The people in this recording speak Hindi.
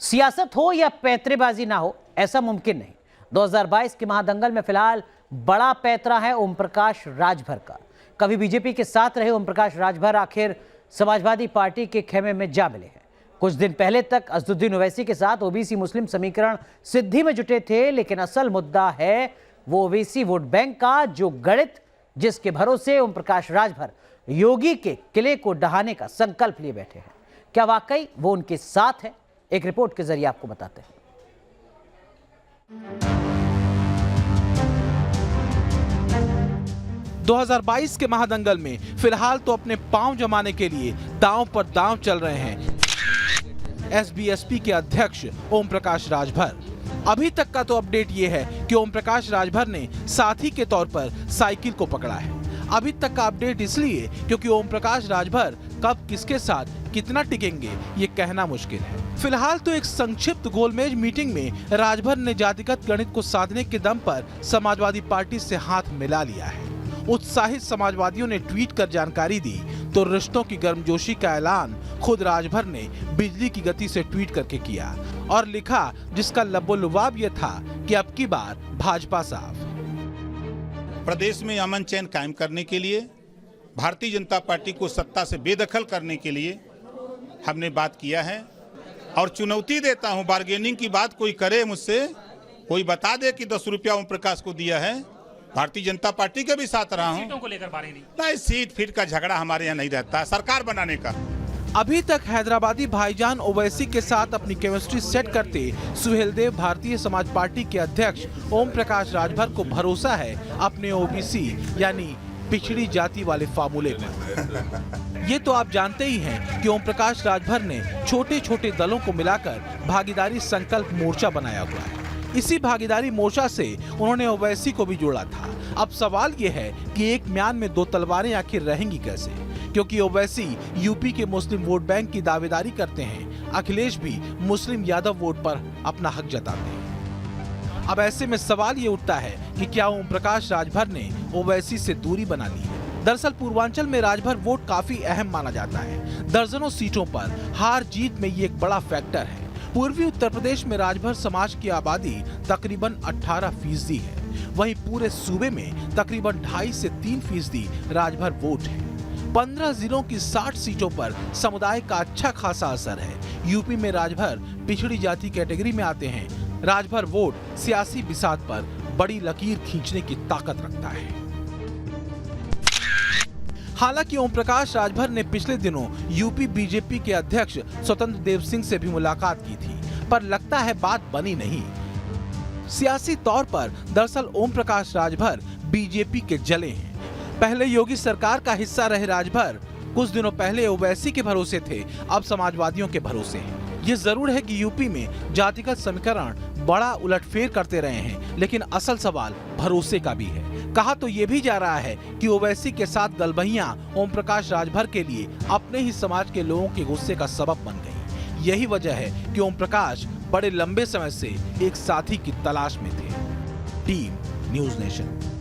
सियासत हो या पैतरेबाजी ना हो, ऐसा मुमकिन नहीं। 2022 के महादंगल में फिलहाल बड़ा पैतरा है ओम प्रकाश राजभर का। कभी बीजेपी के साथ रहे ओम प्रकाश राजभर आखिर समाजवादी पार्टी के खेमे में जा मिले हैं। कुछ दिन पहले तक असदुद्दीन ओवैसी के साथ ओबीसी मुस्लिम समीकरण सिद्धि में जुटे थे, लेकिन असल मुद्दा है वो ओबीसी वोट बैंक का, जो गणित जिसके भरोसे ओम प्रकाश राजभर योगी के किले को ढहाने का संकल्प लिए बैठे हैं। क्या वाकई वो उनके साथ है? एक रिपोर्ट के जरिए आपको बताते हैं। 2022 के महादंगल में फिलहाल तो अपने पांव जमाने के लिए दांव पर दांव चल रहे हैं एसबीएसपी के अध्यक्ष ओम प्रकाश राजभर। अभी तक का तो अपडेट ये है कि ओम प्रकाश राजभर ने साथी के तौर पर साइकिल को पकड़ा है। अभी तक का अपडेट इसलिए क्योंकि ओम प्रकाश राजभर कब किसके साथ कितना टिकेंगे ये कहना मुश्किल है। फिलहाल तो एक संक्षिप्त गोलमेज मीटिंग में राजभर ने जातिगत गणित को साधने के दम पर समाजवादी पार्टी से हाथ मिला लिया है। उत्साहित समाजवादियों ने ट्वीट कर जानकारी दी तो रिश्तों की गर्मजोशी का ऐलान खुद राजभर ने बिजली की गति से ट्वीट करके किया और लिखा, जिसका लबोलुबाब ये था कि अब की बार भाजपा साफ। प्रदेश में अमन चैन कायम करने के लिए, भारतीय जनता पार्टी को सत्ता से बेदखल करने के लिए हमने बात किया है और चुनौती देता हूं, बार्गेनिंग की बात कोई करे मुझसे, कोई बता दे कि 10 रुपया ओम प्रकाश को दिया है। भारतीय जनता पार्टी के भी साथ रहा हूं। सीटों को लेकर बारे नहीं, सीट फीट का झगड़ा हमारे यहाँ नहीं रहता, सरकार बनाने का। अभी तक हैदराबादी भाईजान ओवैसी के साथ अपनी केमिस्ट्री सेट करते सुहेलदेव भारतीय समाज पार्टी के अध्यक्ष ओम प्रकाश राजभर को भरोसा है अपने ओबीसी यानी पिछड़ी जाति वाले फार्मूले पर। ये तो आप जानते ही हैं कि ओम प्रकाश राजभर ने छोटे छोटे दलों को मिलाकर भागीदारी संकल्प मोर्चा बनाया हुआ है। इसी भागीदारी मोर्चा से उन्होंने ओवैसी को भी जोड़ा था। अब सवाल ये है कि एक म्यान में दो तलवारें आखिर रहेंगी कैसे, क्योंकि ओवैसी यूपी के मुस्लिम वोट बैंक की दावेदारी करते हैं, अखिलेश भी मुस्लिम यादव वोट पर अपना हक जताते हैं। अब ऐसे में सवाल ये उठता है कि क्या ओम प्रकाश राजभर ने ओवैसी से दूरी बना ली है? दरअसल पूर्वांचल में राजभर वोट काफी अहम माना जाता है। दर्जनों सीटों पर हार जीत में ये एक बड़ा फैक्टर है। पूर्वी उत्तर प्रदेश में राजभर समाज की आबादी तकरीबन 18% है, वहीं पूरे सूबे में तकरीबन 2.5 से 3% राजभर वोट है। 15 जिलों की 60 सीटों पर समुदाय का अच्छा खासा असर है। यूपी में राजभर पिछड़ी जाति कैटेगरी में आते हैं। राजभर वोट सियासी बिसात पर बड़ी लकीर खींचने की ताकत रखता है। हालांकि ओम प्रकाश राजभर ने पिछले दिनों यूपी बीजेपी के अध्यक्ष स्वतंत्र देव सिंह से भी मुलाकात की थी, पर लगता है बात बनी नहीं। सियासी तौर पर दरअसल ओम प्रकाश राजभर बीजेपी के जले हैं। पहले योगी सरकार का हिस्सा रहे राजभर कुछ दिनों पहले ओवैसी के भरोसे थे, अब समाजवादियों के भरोसे हैं। ये जरूर है कि यूपी में जातिगत समीकरण बड़ा उलटफेर करते रहे हैं, लेकिन असल सवाल भरोसे का भी है। कहा तो ये भी जा रहा है कि ओवैसी के साथ गलबहियां ओम प्रकाश राजभर के लिए अपने ही समाज के लोगों के गुस्से का सबब बन गई। यही वजह है कि ओम प्रकाश बड़े लंबे समय से एक साथी की तलाश में थे। Team news nation.